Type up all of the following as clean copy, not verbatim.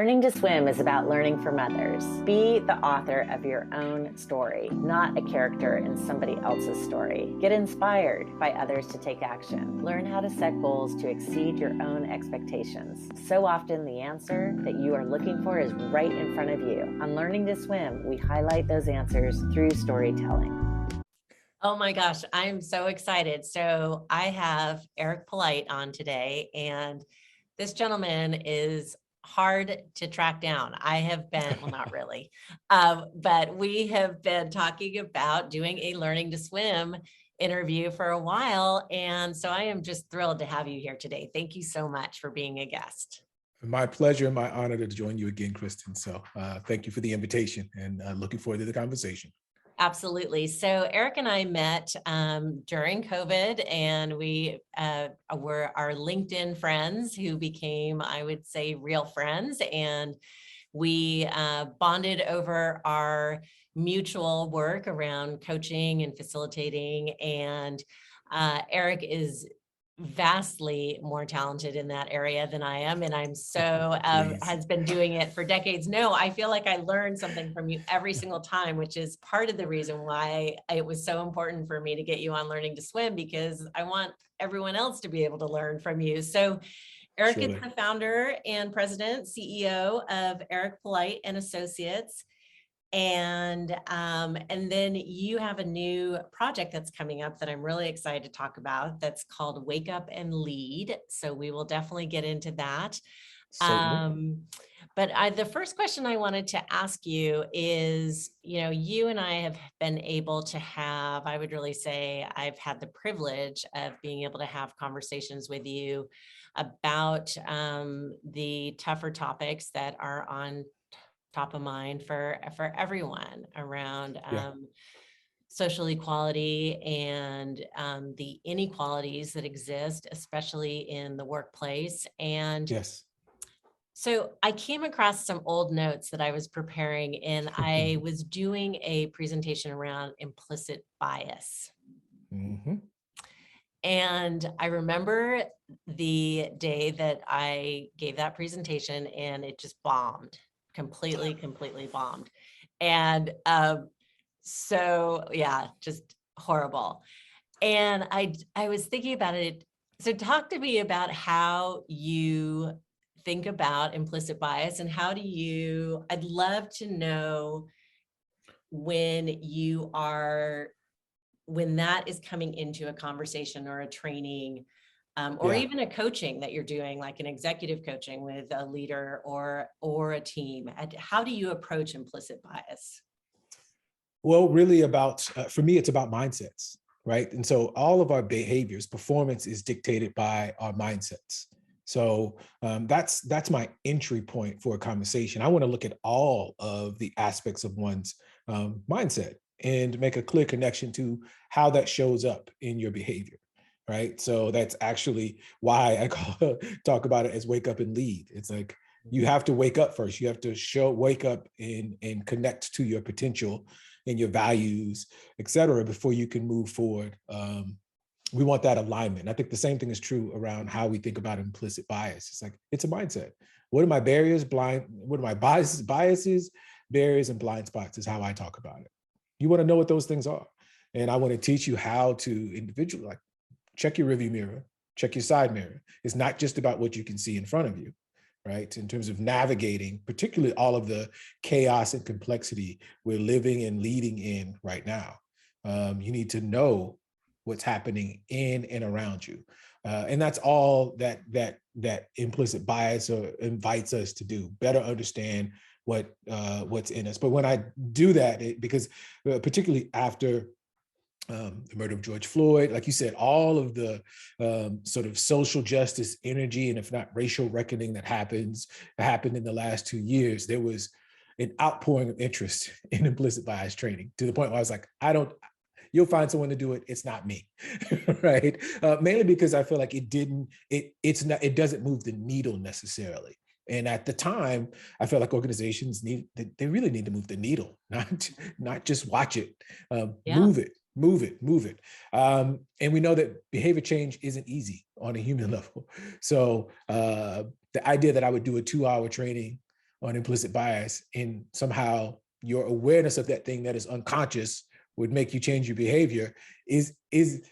Learning to swim is about learning from others. Be the author of your own story, not a character in somebody else's story. Get inspired by others to take action. Learn how to set goals to exceed your own expectations. So often the answer that you are looking for is right in front of you. On Learning to Swim, we highlight those answers through storytelling. Oh my gosh, I'm so excited. So I have Eric Polite on today, and this gentleman is hard to track down. I have been, well, not really, but we have been talking about doing a Learning to Swim interview for a while. And so I am just thrilled to have you here today. Thank you so much for being a guest. My pleasure and my honor to join you again, Kristan. So thank you for the invitation and looking forward to the conversation. Absolutely. So Eric and I met during COVID, and we were our LinkedIn friends who became, I would say, real friends. And we bonded over our mutual work around coaching and facilitating. And Eric is vastly more talented in that area than I am. And I'm so has been doing it for decades. No, I feel like I learn something from you every single time, which is part of the reason why it was so important for me to get you on Learning to Swim, because I want everyone else to be able to learn from you. So Eric is the founder and president, CEO of Eric Polite and Associates. And then you have a new project that's coming up that I'm really excited to talk about that's called Wake Up and Lead. So we will definitely get into that. But the first question I wanted to ask you is, you and I have been able to have, I would really say I've had the privilege of being able to have conversations with you about the tougher topics that are on top of mind for everyone around social equality and the inequalities that exist, especially in the workplace. And so I came across some old notes that I was preparing, and I was doing a presentation around implicit bias. And I remember the day that I gave that presentation, and it just bombed. Completely bombed. And so yeah, just horrible. And I was thinking about it. So talk to me about how you think about implicit bias, and I'd love to know when that is coming into a conversation or a training, or even a coaching that you're doing, like an executive coaching with a leader or a team. How do you approach implicit bias? Well, really for me, it's about mindsets, right? And so all of our behaviors, performance is dictated by our mindsets. So that's my entry point for a conversation. I want to look at all of the aspects of one's mindset and make a clear connection to how that shows up in your behavior. Right. So that's actually why I talk about it as wake up and lead. It's like you have to wake up first. You have to wake up and connect to your potential and your values, et cetera, before you can move forward. We want that alignment. I think the same thing is true around how we think about implicit bias. It's like, it's a mindset. What are my barriers, what are my biases, barriers, and blind spots is how I talk about it. You want to know what those things are. And I want to teach you how to individually, check your rearview mirror, check your side mirror. It's not just about what you can see in front of you, right? In terms of navigating, particularly all of the chaos and complexity we're living and leading in right now. You need to know what's happening in and around you. And that's all that implicit bias invites us to do, better understand what's in us. But when I do that, because particularly after the murder of George Floyd, like you said, all of the sort of social justice energy, and if not racial reckoning that happened in the last 2 years, there was an outpouring of interest in implicit bias training, to the point where I was like, you'll find someone to do it. It's not me, right? Mainly because I feel like it doesn't move the needle necessarily. And at the time, I felt like organizations they really need to move the needle, not just watch it, move it. And we know that behavior change isn't easy on a human level. So the idea that I would do a 2-hour training on implicit bias, and somehow your awareness of that thing that is unconscious would make you change your behavior, is it's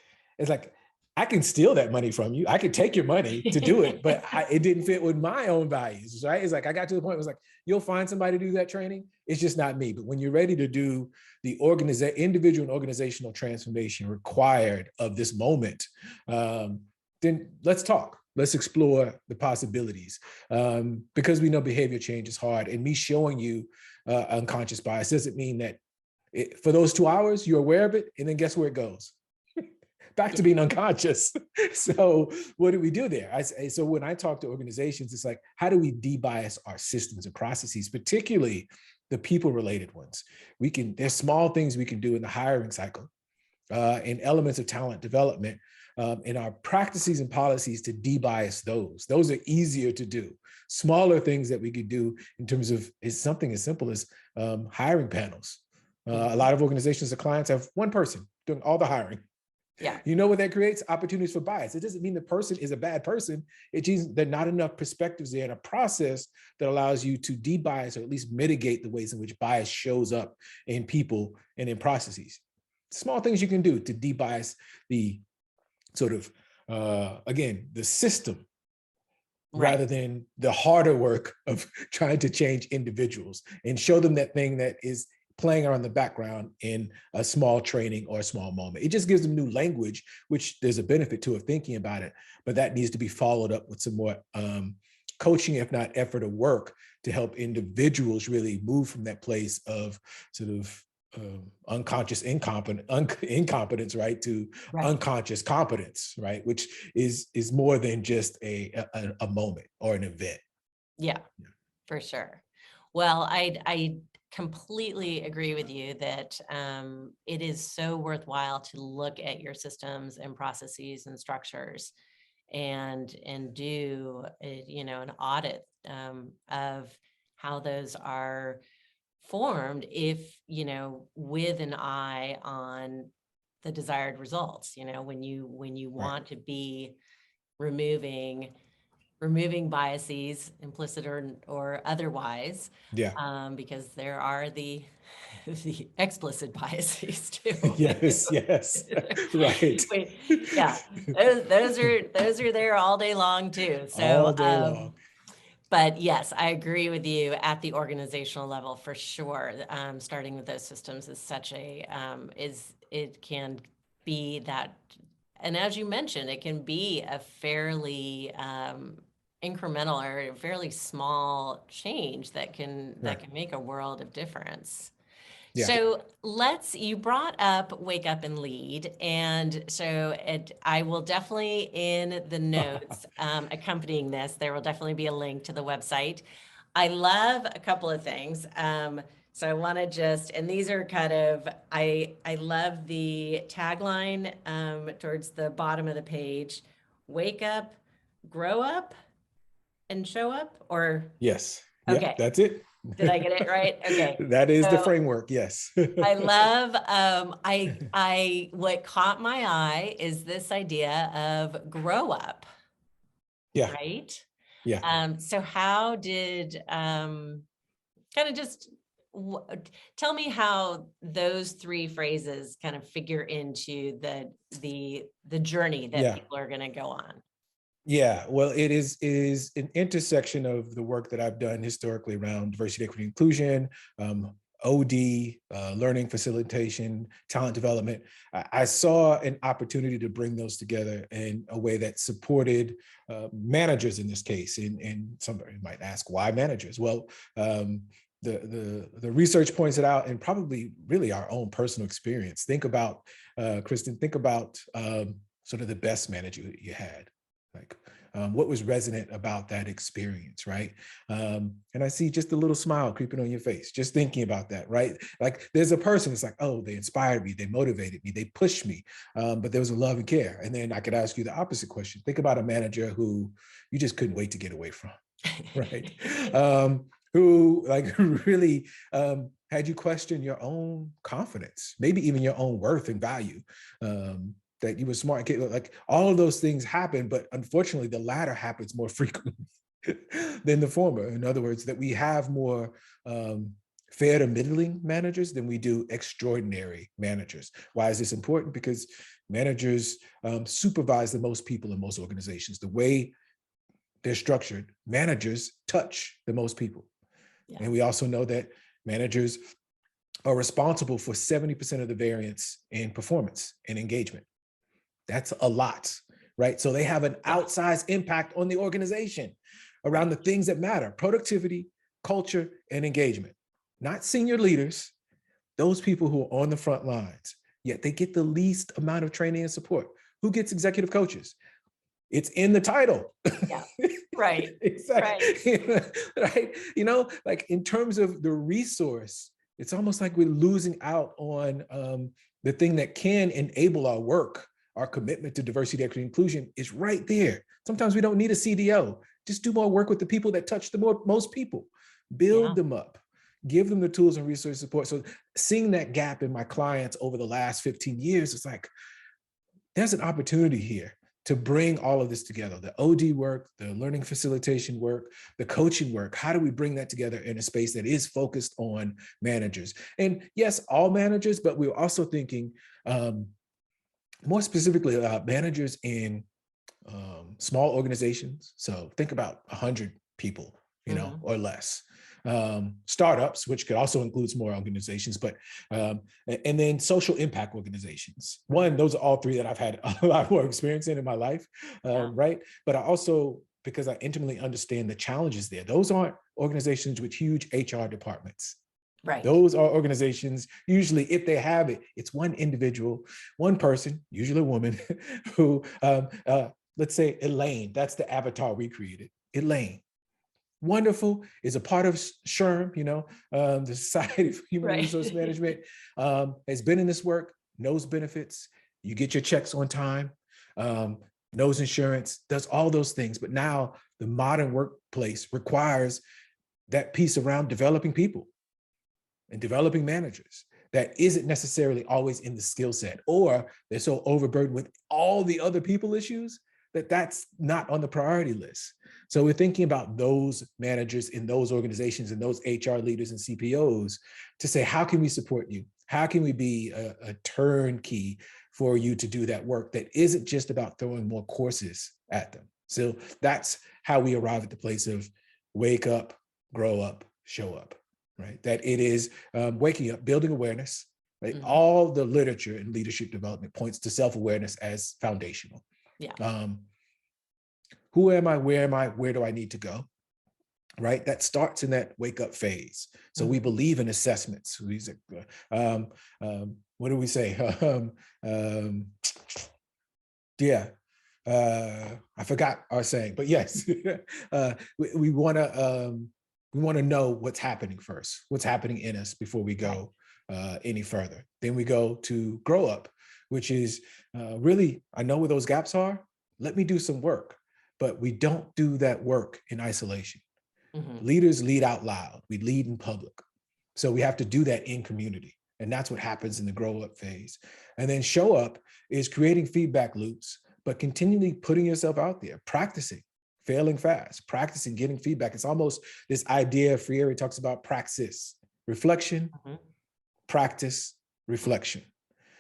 like, I can steal that money from you. I could take your money to do it, but it didn't fit with my own values, right? It's like, I got to the point where it's like, you'll find somebody to do that training. It's just not me. But when you're ready to do the individual and organizational transformation required of this moment, then let's talk. Let's explore the possibilities, because we know behavior change is hard. And me showing you unconscious bias doesn't mean that for those 2 hours, you're aware of it, and then guess where it goes? Back to being unconscious. So what do we do there? So when I talk to organizations, it's like, how do we de-bias our systems and processes, particularly the people-related ones? There's small things we can do in the hiring cycle, in elements of talent development, in our practices and policies to de-bias those. Those are easier to do. Smaller things that we could do in terms of something as simple as hiring panels. A lot of organizations or clients have one person doing all the hiring. Yeah. You know what that creates? Opportunities for bias. It doesn't mean the person is a bad person. It means there are not enough perspectives there in a process that allows you to de-bias, or at least mitigate the ways in which bias shows up in people and in processes. Small things you can do to de-bias the sort of, again, the system, right, rather than the harder work of trying to change individuals and show them that thing that is playing around the background in a small training or a small moment. It just gives them new language, which there's a benefit to of thinking about it, but that needs to be followed up with some more coaching, if not effort or work, to help individuals really move from that place of sort of unconscious incompetence, right, to unconscious competence, right, which is more than just a moment or an event. Yeah, for sure. Well, I completely agree with you that it is so worthwhile to look at your systems and processes and structures and do an audit of how those are formed, if with an eye on the desired results. When you want to be removing biases, implicit or otherwise, because there are the explicit biases too. Yes, right. Yeah, those are there all day long too. So all day long. But yes, I agree with you at the organizational level for sure. Starting with those systems is such a it can be that, and as you mentioned, it can be a fairly incremental or a fairly small change that can make a world of difference. Yeah. So you brought up Wake Up and Lead. And so I will definitely, in the notes accompanying this, there will definitely be a link to the website. I love a couple of things. So I want to and these are kind of, I love the tagline towards the bottom of the page: wake up, grow up, and show up. Or yes. Okay. Yeah, that's it. Did I get it right? Okay. That is the framework. Yes. I love, what caught my eye is this idea of grow up. Yeah. Right. Yeah. So how did, kind of just tell me how those three phrases kind of figure into the journey that people are going to go on. Yeah, well, it is an intersection of the work that I've done historically around diversity, equity, inclusion, OD, learning facilitation, talent development. I saw an opportunity to bring those together in a way that supported managers in this case. And somebody might ask, why managers? Well, the research points it out, and probably really our own personal experience. Think about, Kristan, think about sort of the best manager you had. Like, what was resonant about that experience, right? And I see just a little smile creeping on your face, just thinking about that, right? Like, there's a person, it's like, oh, they inspired me, they motivated me, they pushed me, but there was a love and care. And then I could ask you the opposite question. Think about a manager who you just couldn't wait to get away from, right? Who like really had you question your own confidence, maybe even your own worth and value. That you were smart, like all of those things happen, but unfortunately the latter happens more frequently than the former. In other words, that we have more fair to middling managers than we do extraordinary managers. Why is this important? Because managers supervise the most people in most organizations. The way they're structured, managers touch the most people. Yeah. And we also know that managers are responsible for 70% of the variance in performance and engagement. That's a lot, right? So they have an outsized impact on the organization around the things that matter: productivity, culture, and engagement. Not senior leaders, those people who are on the front lines, yet they get the least amount of training and support. Who gets executive coaches? It's in the title. Yeah, right. Exactly. Right. You know, like in terms of the resource, it's almost like we're losing out on the thing that can enable our work. Our commitment to diversity, equity, inclusion is right there. Sometimes we don't need a CDO. Just do more work with the people that touch the most people. Build them up. Give them the tools and resource support. So seeing that gap in my clients over the last 15 years, it's like, there's an opportunity here to bring all of this together. The OD work, the learning facilitation work, the coaching work. How do we bring that together in a space that is focused on managers? And yes, all managers, but we're also thinking more specifically about managers in small organizations. So think about 100 people, you know, or less. Startups, which could also include small organizations, but and then social impact organizations. Those are all three that I've had a lot more experience in my life, right? But I also, because I intimately understand the challenges there, those aren't organizations with huge HR departments. Right. Those are organizations, usually, if they have it, it's one individual, one person, usually a woman, who, let's say Elaine, that's the avatar we created. Elaine, wonderful, is a part of SHRM, you know, the Society for Human Resource Management, has been in this work, knows benefits, you get your checks on time, knows insurance, does all those things. But now the modern workplace requires that piece around developing people and developing managers that isn't necessarily always in the skill set, or they're so overburdened with all the other people issues that that's not on the priority list. So we're thinking about those managers in those organizations and those HR leaders and CPOs to say, how can we support you? How can we be a turnkey for you to do that work that isn't just about throwing more courses at them? So that's how we arrive at the place of wake up, grow up, show up. Right? That it is waking up, building awareness. Right? Mm-hmm. All the literature in leadership development points to self-awareness as foundational. Yeah. Who am I? Where am I? Where do I need to go? Right? That starts in that wake up phase. So we believe in assessments. What do we say? I forgot our saying, but yes, we want to know what's happening first, what's happening in us before we go any further. Then we go to grow up, which is really, I know where those gaps are. Let me do some work, but we don't do that work in isolation. Mm-hmm. Leaders lead out loud. We lead in public. So we have to do that in community. And that's what happens in the grow up phase. And then show up is creating feedback loops, but continually putting yourself out there, practicing, failing fast, practicing, getting feedback. It's almost this idea, Freire talks about praxis, reflection, practice, reflection.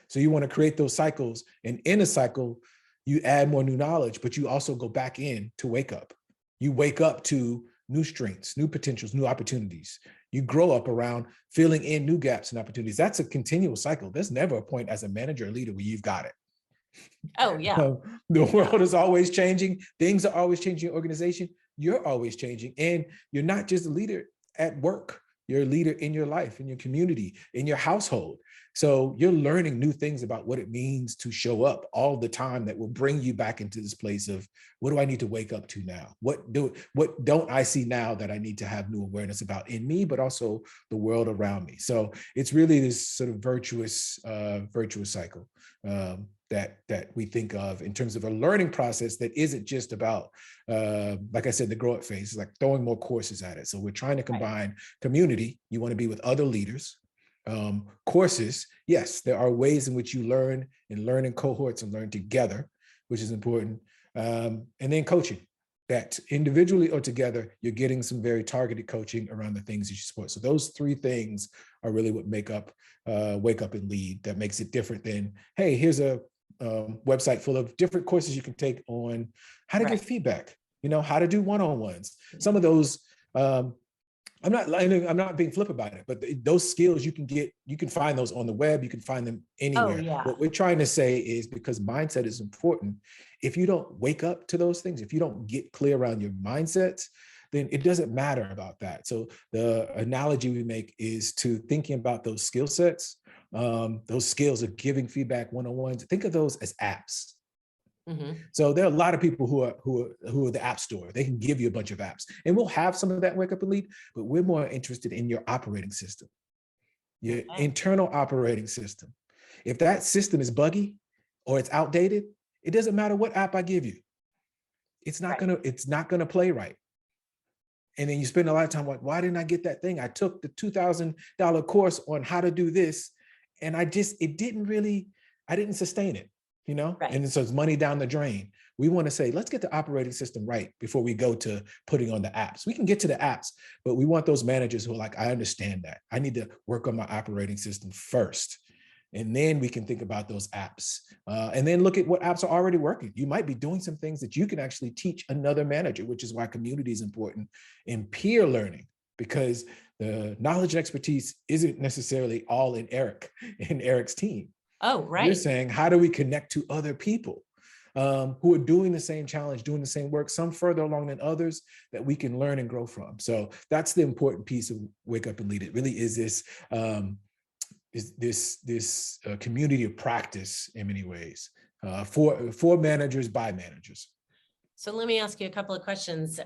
So you want to create those cycles, and in a cycle, you add more new knowledge, but you also go back in to wake up. You wake up to new strengths, new potentials, new opportunities. You grow up around filling in new gaps and opportunities. That's a continual cycle. There's never a point as a manager or leader where you've got it. Oh, yeah. The world is always changing. Things are always changing in your organization. You're always changing. And you're not just a leader at work. You're a leader in your life, in your community, in your household. So you're learning new things about what it means to show up all the time that will bring you back into this place of, what do I need to wake up to now? What don't I see now that I need to have new awareness about in me, but also the world around me? So it's really this sort of virtuous cycle that we think of in terms of a learning process that isn't just about, like I said, the grow up phase, like throwing more courses at it. So we're trying to combine community. You want to be with other leaders. Courses, yes, there are ways in which you learn in cohorts and learn together, which is important. And then coaching. that individually or together, you're getting some very targeted coaching around the things that you support. So those three things are really what make up Wake Up and Lead. That makes it different than, hey, here's a website full of different courses you can take on how to give feedback, how to do one-on-ones. Some of those, I'm not being flip about it, but those skills you can find those on the web, you can find them anywhere. Oh, yeah. What we're trying to say is, because mindset is important, if you don't wake up to those things, if you don't get clear around your mindsets, then it doesn't matter about that. So the analogy we make is to thinking about those skill sets, those skills of giving feedback one-on-ones. Think of those as apps. Mm-hmm. So there are a lot of people who are the app store. They can give you a bunch of apps, and we'll have some of that Wake Up and Lead, but we're more interested in your operating system, your internal operating system. If that system is buggy or it's outdated, it doesn't matter what app I give you. It's not gonna play right. And then you spend a lot of time like, why didn't I get that thing? I took the $2,000 course on how to do this, and I didn't sustain it. And so it's money down the drain. We want to say, let's get the operating system right before we go to putting on the apps. We can get to the apps, but we want those managers who are like, I understand that. I need to work on my operating system first. And then we can think about those apps. And then look at what apps are already working. You might be doing some things that you can actually teach another manager, which is why community is important in peer learning, because the knowledge and expertise isn't necessarily all in Eric's team. Oh, right. You're saying, how do we connect to other people who are doing the same challenge, doing the same work, some further along than others, that we can learn and grow from? So that's the important piece of Wake Up and Lead. It really is this community of practice in many ways for managers by managers. So let me ask you a couple of questions.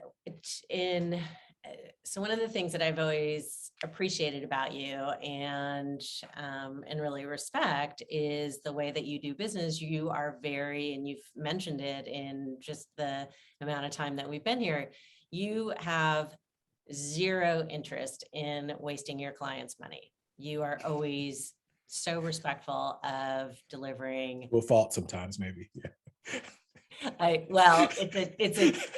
So one of the things that I've always appreciated about you and really respect is the way that you do business. You are and you've mentioned it in just the amount of time that we've been here, you have zero interest in wasting your clients' money. You are always so respectful of delivering. We'll fault sometimes, maybe. Yeah.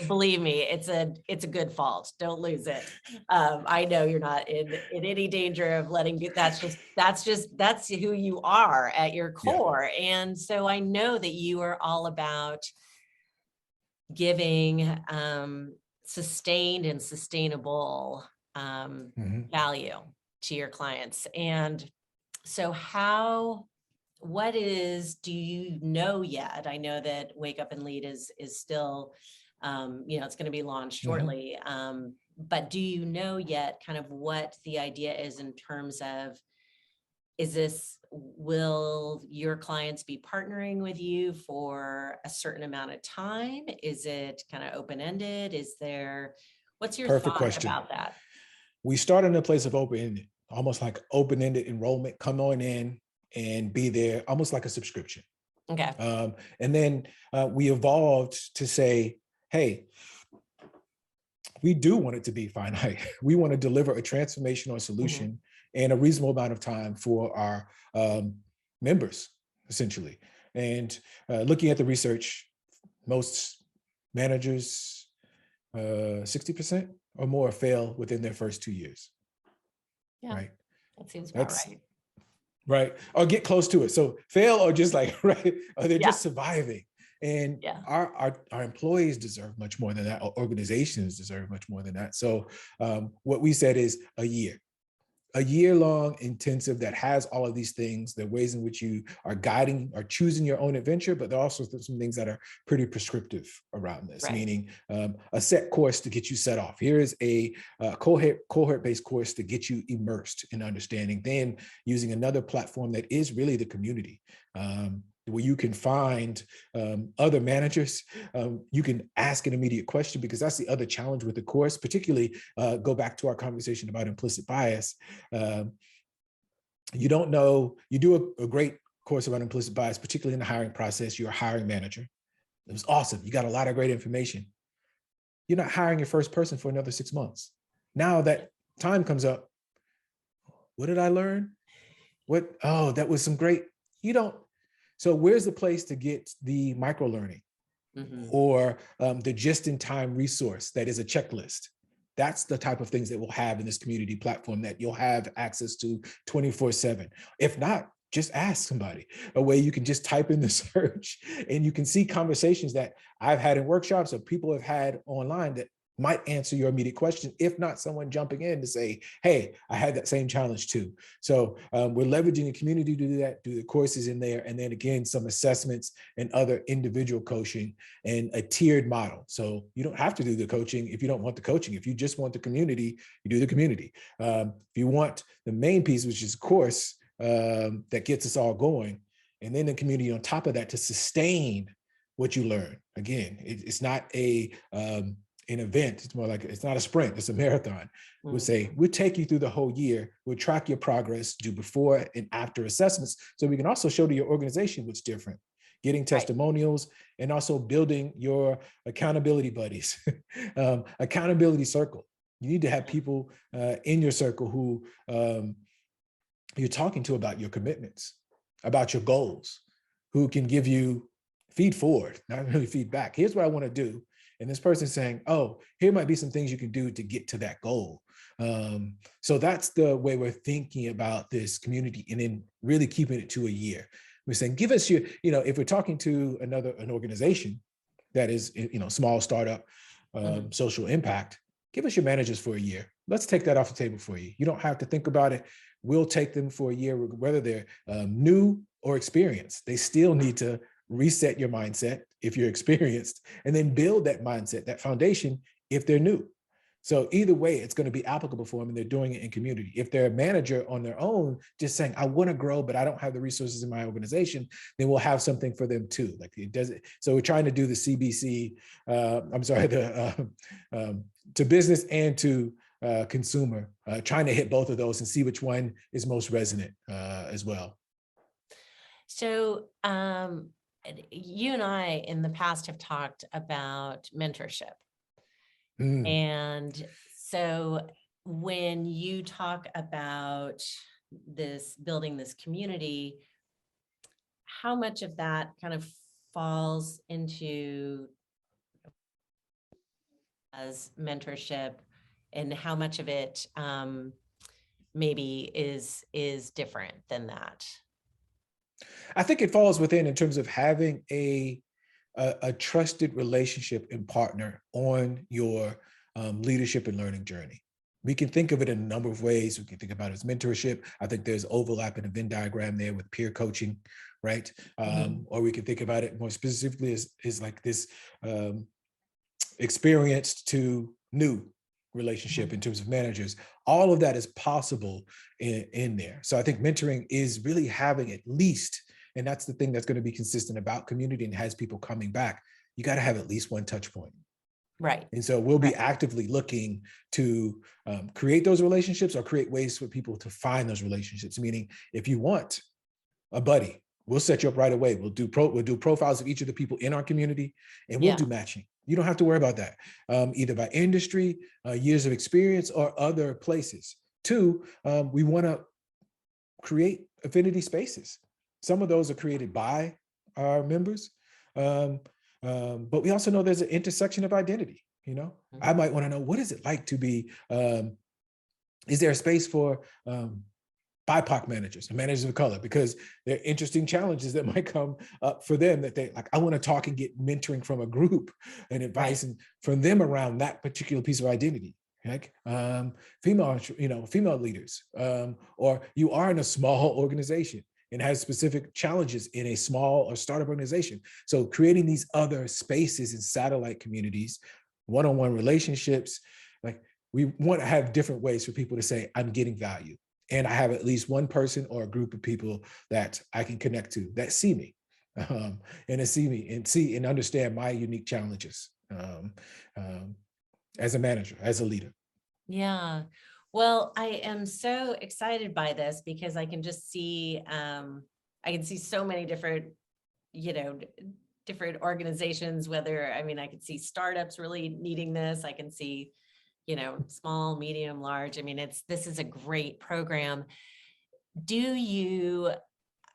Believe me, it's a good fault. Don't lose it. I know you're not in any danger of letting you. That's who you are at your core. Yeah. And so I know that you are all about giving sustained and sustainable value to your clients. And so do you know yet? I know that Wake Up and Lead is still, it's going to be launched shortly. But do you know yet kind of what the idea is in terms of, will your clients be partnering with you for a certain amount of time? Is it kind of open-ended? What's your Perfect thought question about that? We start in a place of open-ended, almost like open-ended enrollment. Come on in and be there, almost like a subscription. Okay. And then we evolved to say, hey, we do want it to be finite. We want to deliver a transformational solution in a reasonable amount of time for our members, essentially. And looking at the research, most managers, 60% or more fail within their first 2 years. Yeah, right. That seems about right. Right. Or get close to it. So fail or just like, right. Or they're just surviving. And our employees deserve much more than that. Our organizations deserve much more than that. So what we said is a year-long intensive that has all of these things, the ways in which you are guiding or choosing your own adventure, but there are also some things that are pretty prescriptive around this, meaning a set course to get you set off. Here is a cohort-based course to get you immersed in understanding, then using another platform that is really the community, where you can find other managers. You can ask an immediate question, because that's the other challenge with the course, particularly go back to our conversation about implicit bias. You don't know, you do a great course about implicit bias, particularly in the hiring process. You're a hiring manager. It was awesome. You got a lot of great information. You're not hiring your first person for another 6 months. Now that time comes up, what did I learn? That was some great, So where's the place to get the micro learning? or the just-in-time resource that is a checklist. That's the type of things that we'll have in this community platform that you'll have access to 24/7. If not, just ask somebody, a way you can just type in the search and you can see conversations that I've had in workshops or people have had online that might answer your immediate question, if not someone jumping in to say, hey, I had that same challenge too. So we're leveraging the community to do that, do the courses in there, and then again, some assessments and other individual coaching and a tiered model. So you don't have to do the coaching if you don't want the coaching. If you just want the community, you do the community. If you want the main piece, which is a course that gets us all going, and then the community on top of that to sustain what you learn. Again, it's not an event. It's more like, it's not a sprint, it's a marathon. We'll say, we'll take you through the whole year. We'll track your progress, do before and after assessments. So we can also show to your organization what's different, getting testimonials, and also building your accountability buddies, accountability circle. You need to have people in your circle who you're talking to about your commitments, about your goals, who can give you feed forward, not really feedback. Here's what I want to do. And this person's saying, oh, here might be some things you can do to get to that goal. So that's the way we're thinking about this community, and then really keeping it to a year. We're saying, give us your, if we're talking to an organization that is, small startup, social impact, give us your managers for a year. Let's take that off the table for you. You don't have to think about it. We'll take them for a year, whether they're new or experienced. They still need to reset your mindset if you're experienced, and then build that mindset, that foundation, if they're new. So either way, it's going to be applicable for them, and they're doing it in community. If they're a manager on their own, just saying, I want to grow, but I don't have the resources in my organization, then we'll have something for them too. Like it doesn't. So we're trying to do the CBC, to business and to consumer, trying to hit both of those and see which one is most resonant as well. So you and I in the past have talked about mentorship. And so when you talk about this, building this community, how much of that kind of falls into as mentorship, and how much of it maybe is different than that? I think it falls within, in terms of having a trusted relationship and partner on your leadership and learning journey. We can think of it in a number of ways. We can think about it as mentorship. I think there's overlap in a Venn diagram there with peer coaching, right? Or we can think about it more specifically as like this experienced to new relationship in terms of managers. All of that is possible in there. So I think mentoring is really having at least, and that's the thing that's going to be consistent about community and has people coming back, you got to have at least one touch point. Right. And so we'll be actively looking to create those relationships, or create ways for people to find those relationships. Meaning, if you want a buddy, we'll set you up right away. We'll do profiles of each of the people in our community, and we'll do matching. You don't have to worry about that, either by industry, years of experience, or other places. Two, we want to create affinity spaces. Some of those are created by our members, but we also know there's an intersection of identity. I might want to know, what is it like to be, is there a space for BIPOC managers and managers of color? Because there are interesting challenges that might come up for them, that they like, I want to talk and get mentoring from a group and advice and from them around that particular piece of identity. Like female leaders, or you are in a small organization and has specific challenges in a small or startup organization. So creating these other spaces and satellite communities, one-on-one relationships, like we want to have different ways for people to say, I'm getting value. And I have at least one person or a group of people that I can connect to that see me, and see me and see and understand my unique challenges as a manager, as a leader. Yeah. Well, I am so excited by this, because I can just see, I can see so many different, different organizations, I could see startups really needing this. I can see, small, medium, large. This is a great program. Do you,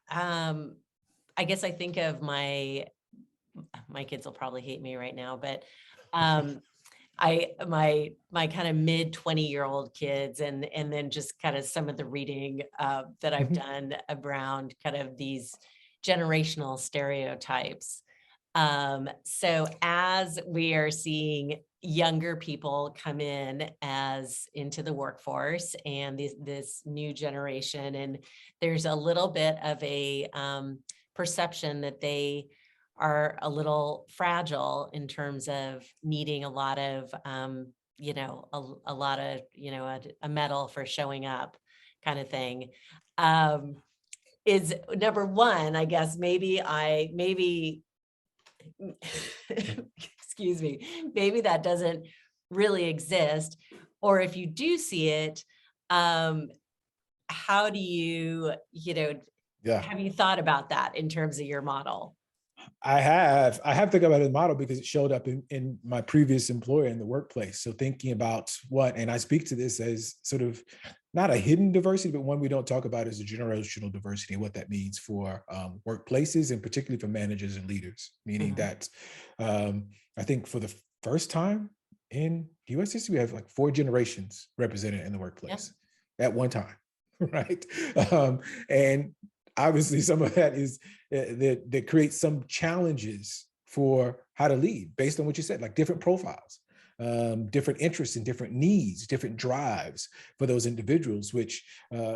I guess I think of my my kids will probably hate me right now, but my kind of mid 20-year-old kids, and then just kind of some of the reading that I've done around kind of these generational stereotypes. So as we are seeing younger people come in as into the workforce and this new generation, and there's a little bit of a perception that they are a little fragile in terms of needing a lot of, a lot of, a medal for showing up kind of thing. Is number one, I guess, maybe excuse me, maybe that doesn't really exist. Or if you do see it, how do you, have you thought about that in terms of your model? I have to think about the model because it showed up in my previous employer in the workplace. So thinking about and I speak to this as sort of not a hidden diversity, but one we don't talk about is a generational diversity and what that means for workplaces, and particularly for managers and leaders, meaning that I think for the first time in US history, we have like 4 generations represented in the workplace at one time, right? And obviously some of that is that creates some challenges for how to lead based on what you said, like different profiles, different interests and different needs, different drives for those individuals, which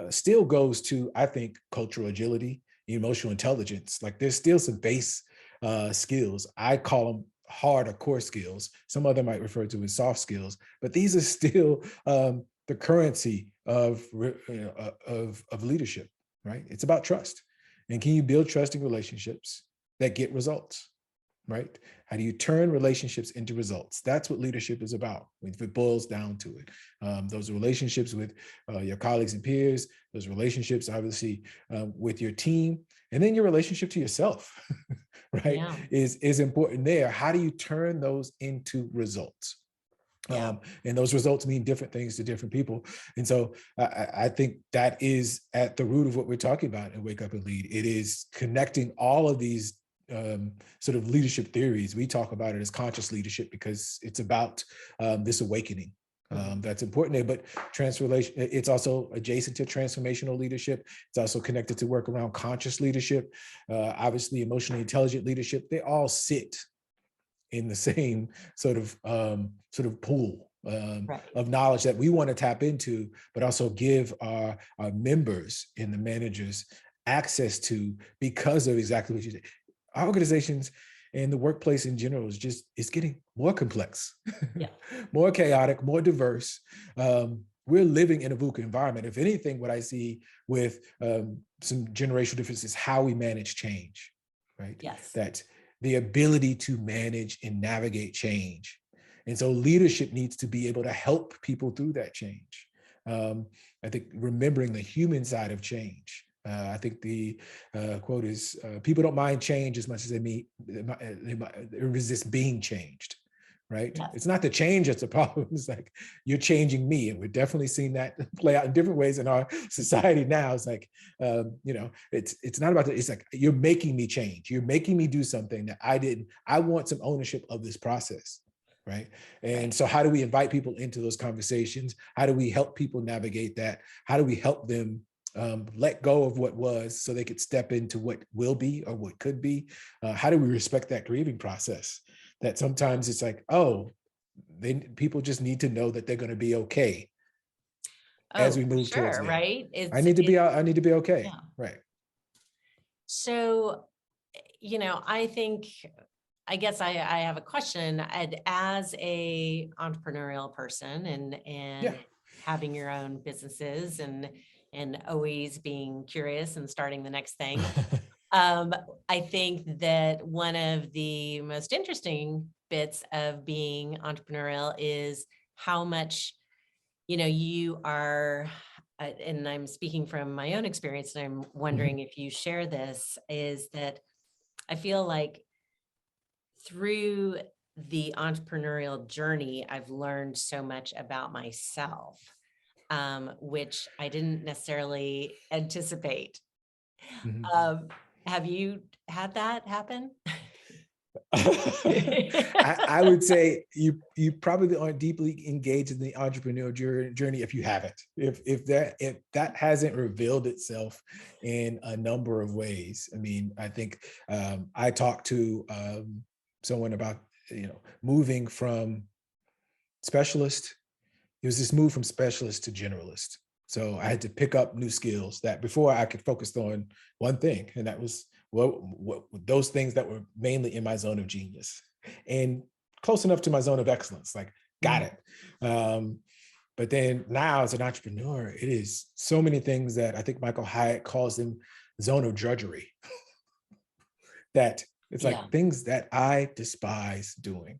still goes to, I think, cultural agility, emotional intelligence. Like there's still some base skills. I call them hard or core skills. Some other might refer to as soft skills, but these are still the currency of leadership. Right? It's about trust. And can you build trusting relationships that get results, right? How do you turn relationships into results? That's what leadership is about, if it boils down to it. Those relationships with your colleagues and peers, those relationships, obviously, with your team, and then your relationship to yourself, right, is important there. How do you turn those into results? And those results mean different things to different people. And so I think that is at the root of what we're talking about in Wake Up and Lead. It is connecting all of these sort of leadership theories. We talk about it as conscious leadership because it's about this awakening. That's important there, but transformation, it's also adjacent to transformational leadership. It's also connected to work around conscious leadership, obviously emotionally intelligent leadership. They all sit in the same sort of pool of knowledge that we want to tap into, but also give our members and the managers access to, because of exactly what you said. Our organizations and the workplace in general is getting more complex, more chaotic, more diverse. We're living in a VUCA environment. If anything, what I see with some generational differences is how we manage change, right? Yes. That the ability to manage and navigate change. And so leadership needs to be able to help people through that change. I think remembering the human side of change. I think the quote is, people don't mind change as much as they resist being changed, right? Yes. It's not the change that's the problem. It's like, you're changing me. And we're definitely seeing that play out in different ways in our society now. It's like, it's not about that. It's like, you're making me change. You're making me do something that I didn't. I want some ownership of this process, right? And so how do we invite people into those conversations? How do we help people navigate that? How do we help them let go of what was so they could step into what will be or what could be? How do we respect that grieving process? That sometimes it's like, people just need to know that they're going to be okay as we move towards them. Right? I need to be okay. Yeah. Right. So, I guess I have a question. As a entrepreneurial person and having your own businesses and always being curious and starting the next thing. I think that one of the most interesting bits of being entrepreneurial is how much, you are, and I'm speaking from my own experience, and I'm wondering if you share this, is that I feel like through the entrepreneurial journey, I've learned so much about myself, which I didn't necessarily anticipate. Have you had that happen? I would say you probably aren't deeply engaged in the entrepreneurial journey if you haven't. If that hasn't revealed itself in a number of ways. I mean, I think I talked to someone about moving from specialist. It was this move from specialist to generalist. So I had to pick up new skills that before I could focus on one thing, and that was what those things that were mainly in my zone of genius and close enough to my zone of excellence. Like, got it. But then now as an entrepreneur, it is so many things that I think Michael Hyatt calls them zone of drudgery. That it's like things that I despise doing,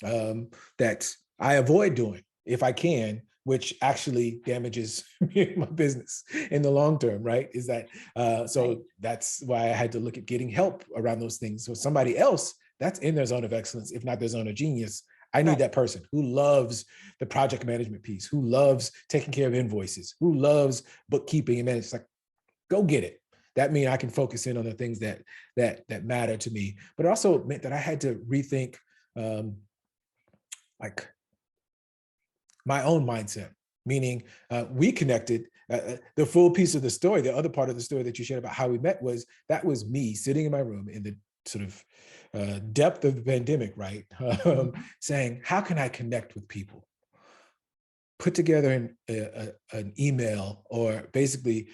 that I avoid doing if I can, which actually damages my business in the long term, right? Is that so? That's why I had to look at getting help around those things. So somebody else that's in their zone of excellence, if not their zone of genius, I need that person who loves the project management piece, who loves taking care of invoices, who loves bookkeeping and management. It's like, go get it. That means I can focus in on the things that matter to me. But it also meant that I had to rethink like my own mindset, meaning we connected. The full piece of the story, the other part of the story that you shared about how we met was me sitting in my room in the sort of depth of the pandemic, right? Saying, how can I connect with people? Put together an email or basically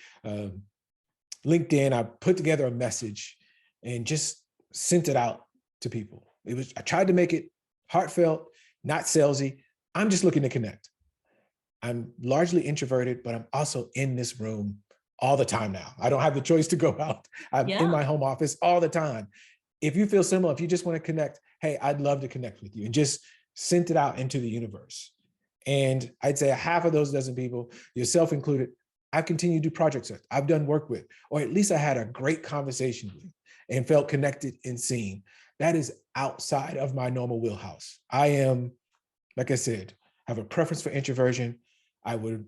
LinkedIn. I put together a message and just sent it out to people. I tried to make it heartfelt, not salesy. I'm just looking to connect. I'm largely introverted, but I'm also in this room all the time now. I don't have the choice to go out. I'm in my home office all the time. If you feel similar, if you just want to connect, hey, I'd love to connect with you, and just sent it out into the universe. And I'd say half of those dozen people, yourself included, I've continued to do projects with, I've done work with, or at least I had a great conversation with and felt connected and seen. That is outside of my normal wheelhouse. I am, like I said, have a preference for introversion. I would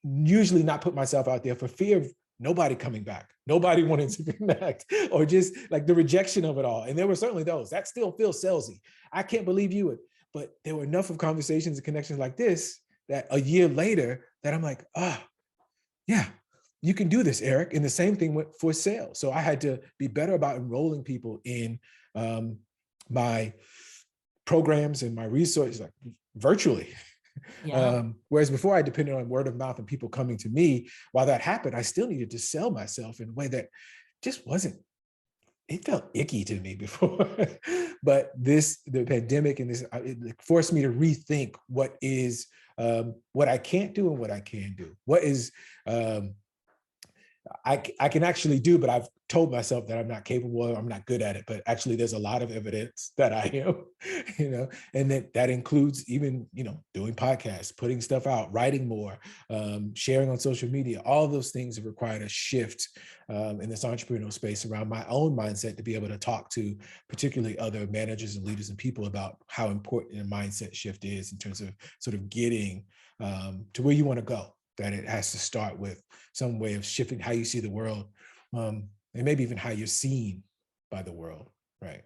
usually not put myself out there for fear of nobody coming back, nobody wanting to connect, or just like the rejection of it all. And there were certainly those that still feel salesy. I can't believe you would, but there were enough of conversations and connections like this that a year later that I'm like, yeah, you can do this, Eric. And the same thing went for sales. So I had to be better about enrolling people in my programs and my resources, like virtually. Whereas before I depended on word of mouth and people coming to me. While that happened, I still needed to sell myself in a way that just wasn't, it felt icky to me before. But the pandemic and this, it forced me to rethink what is, what I can't do and what I can do. What is, I can actually do, but I've told myself that I'm not capable of, I'm not good at it, but actually there's a lot of evidence that I am, and that includes even, doing podcasts, putting stuff out, writing more, sharing on social media. All of those things have required a shift in this entrepreneurial space around my own mindset to be able to talk to particularly other managers and leaders and people about how important a mindset shift is in terms of sort of getting to where you want to go. That it has to start with some way of shifting how you see the world, and maybe even how you're seen by the world, right?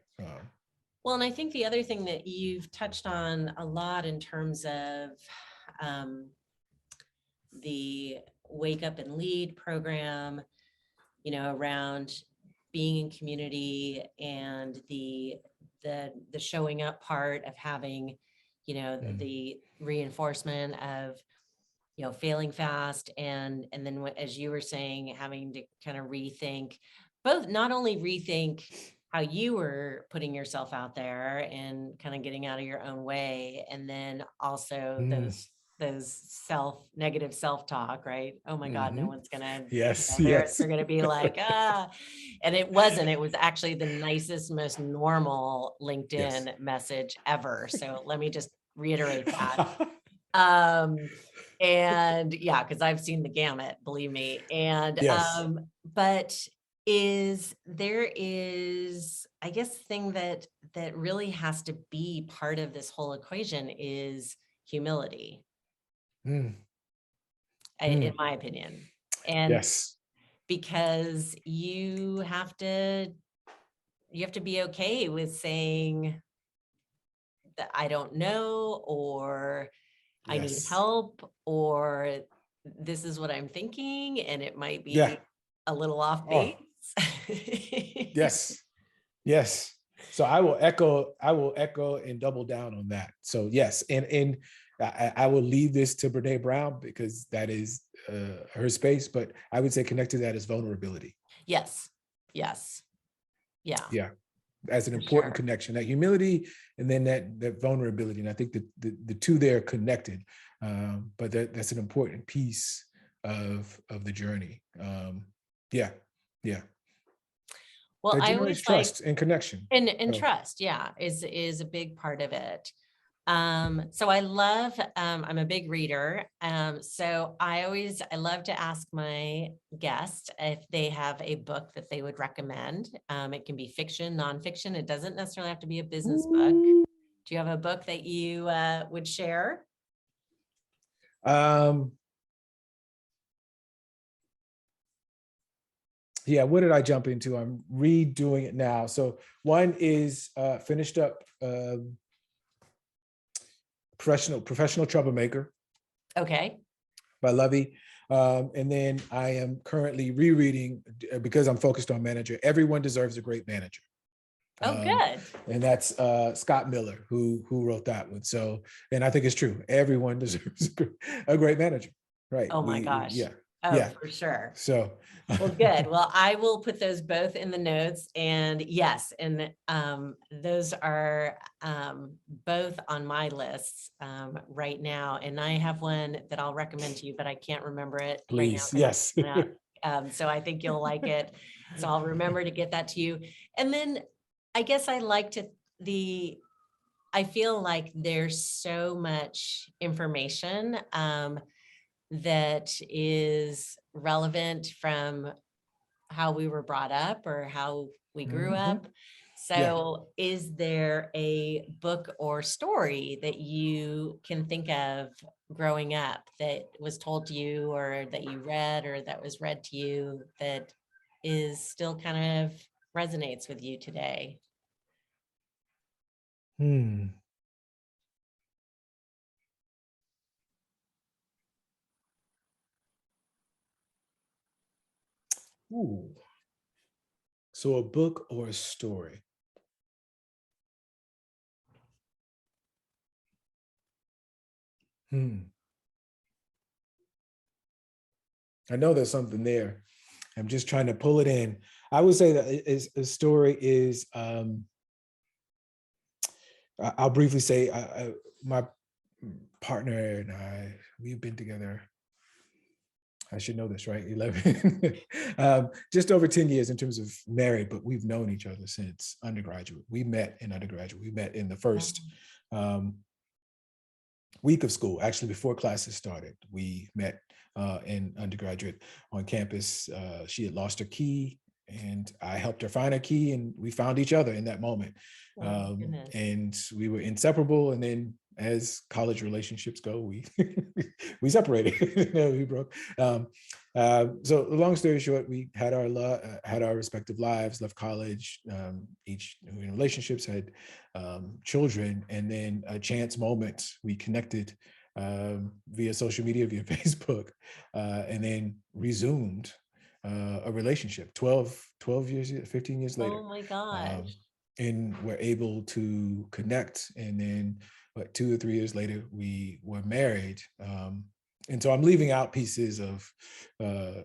Well, and I think the other thing that you've touched on a lot in terms of the Wake Up and Lead program, around being in community and the showing up part of having, the reinforcement of failing fast. And then as you were saying, having to kind of rethink both, not only rethink how you were putting yourself out there and kind of getting out of your own way. And then also those negative self-talk, right? Oh my God, no one's gonna, they're gonna be like, and it was actually the nicest, most normal LinkedIn message ever. So let me just reiterate that. And because I've seen the gamut, believe me. And but there is, I guess, the thing that really has to be part of this whole equation is humility, in my opinion. And because you have to, you have to be okay with saying that I don't know, or I need Yes. help, or this is what I'm thinking, and it might Yeah. be a little off Oh, base. yes. Yes. So I will echo and double down on that. So yes, and I will leave this to Brene Brown because that is her space, but I would say connect to that as vulnerability. Yes. Yes. Yeah. Yeah. As an For important sure. connection, that humility and then that vulnerability. And I think that the two there are connected, but that's an important piece of the journey. Yeah. Yeah. Well, That I generates always like, trust and connection. and So, trust, yeah, is a big part of it. So I love, I'm a big reader. So I love to ask my guests if they have a book that they would recommend. It can be fiction, nonfiction. It doesn't necessarily have to be a business book. Do you have a book that you would share? Yeah, what did I jump into? I'm redoing it now. So one is finished up Professional Troublemaker Okay. by Lovey. And then I am currently rereading, because I'm focused on manager, Everyone Deserves a Great Manager. Oh, good. And that's Scott Miller who wrote that one. So, and I think it's true. Everyone deserves a great manager, right? Oh my gosh. Yeah, Oh, yeah. for sure. So, well, good. Well, I will put those both in the notes, and yes, and those are both on my lists right now. And I have one that I'll recommend to you, but I can't remember it right now please, because yes. I'm out. So I think you'll like it. So I'll remember to get that to you. And then I guess I feel like there's so much information that is relevant from how we were brought up or how we grew up. So is there a book or story that you can think of growing up that was told to you, or that you read, or that was read to you, that is still kind of resonates with you today? Ooh. So a book or a story? I know there's something there. I'm just trying to pull it in. I would say that a story is, I'll briefly say, my partner and I, we've been together, I should know this, right? 11, just over 10 years in terms of married, but we've known each other since undergraduate. We met in undergraduate. We met in the first week of school, actually before classes started. We met in undergraduate on campus. She had lost her key and I helped her find her key, and we found each other in that moment. And we were inseparable. And then as college relationships go, we we separated. We broke. So long story short, we had our respective lives, left college, each in relationships, had children, and then a chance moment, we connected via social media, via Facebook, and then resumed a relationship 12 years, 15 years later. Oh my gosh. And we're able to connect. And then 2 or 3 years later, we were married. And so I'm leaving out pieces of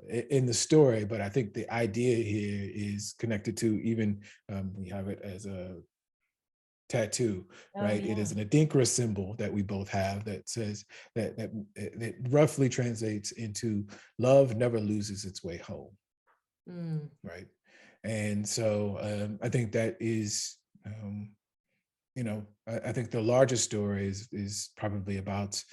in the story, but I think the idea here is connected to even, we have it as a tattoo, right? Yeah. It is an Adinkra symbol that we both have that says that roughly translates into love never loses its way home, right? And so I think that is, I think the largest story is probably about,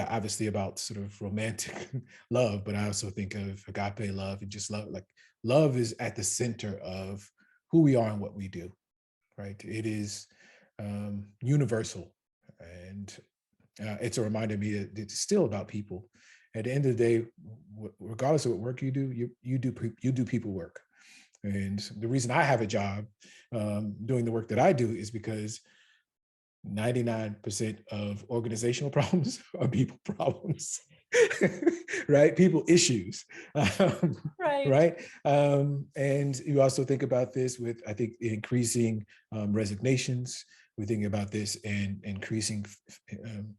obviously about sort of romantic love, but I also think of agape love and just love. Like love is at the center of who we are and what we do, right? It is universal, and it's a reminder to me that it's still about people. At the end of the day, regardless of what work you do, you do people work. And the reason I have a job doing the work that I do is because 99% of organizational problems are people problems, right? People issues, Right. right? And you also think about this with, I think, increasing resignations. We think about this in increasing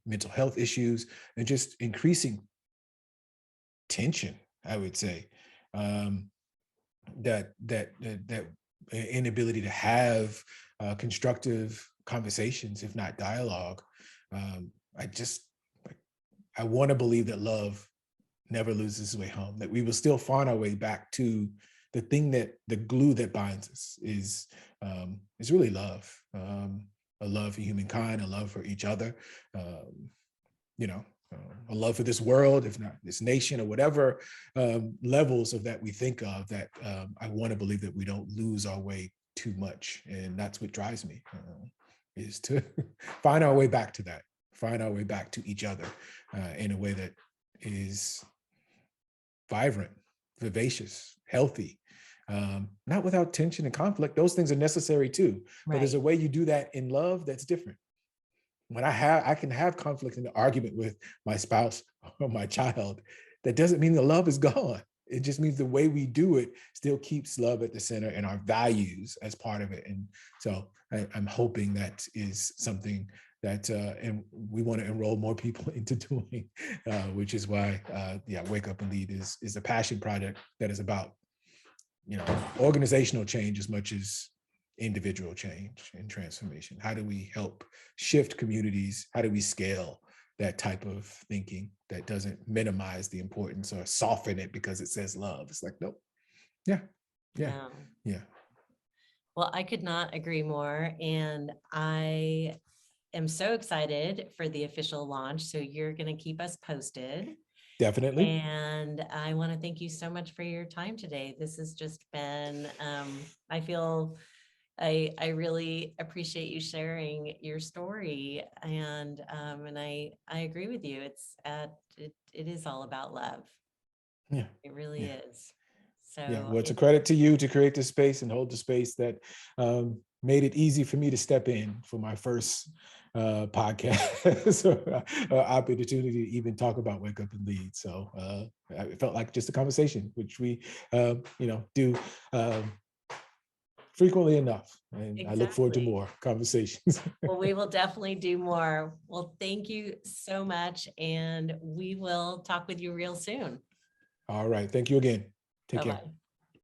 mental health issues and just increasing tension, I would say. That inability to have constructive conversations, if not dialogue. I want to believe that love never loses its way home, that we will still find our way back to the thing that the glue that binds us is really love, a love for humankind, a love for each other, a love for this world, if not this nation, or whatever levels of that we think of, that I want to believe that we don't lose our way too much. And that's what drives me, is to find our way back to that, find our way back to each other in a way that is vibrant, vivacious, healthy, not without tension and conflict. Those things are necessary too, but there's a way you do that in love that's different. When I can have conflict and argument with my spouse or my child, that doesn't mean the love is gone. It just means the way we do it still keeps love at the center and our values as part of it. And so I'm hoping that is something that and we want to enroll more people into doing, which is why Wake Up and Lead is a passion project that is about organizational change as much as individual change and transformation. How do we help shift communities? How do we scale that type of thinking that doesn't minimize the importance or soften it because it says love? It's like, nope. Yeah. Well, I could not agree more. And I am so excited for the official launch. So you're going to keep us posted. Definitely. And I want to thank you so much for your time today. This has just been, I feel I really appreciate you sharing your story, and I agree with you. It is all about love. Yeah, it really is. So well, it's a credit to you to create the space and hold the space that made it easy for me to step in for my first podcast opportunity to even talk about Wake Up and Lead. So it felt like just a conversation, which we do frequently enough. And exactly. I look forward to more conversations. Well, we will definitely do more. Well, thank you so much. And we will talk with you real soon. All right. Thank you again. Take care.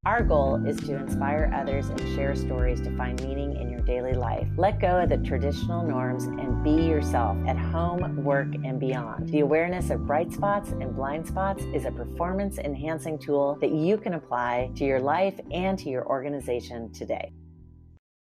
Our goal is to inspire others and share stories to find meaning in your daily life. Let go of the traditional norms and be yourself at home, work, and beyond. The awareness of bright spots and blind spots is a performance-enhancing tool that you can apply to your life and to your organization today.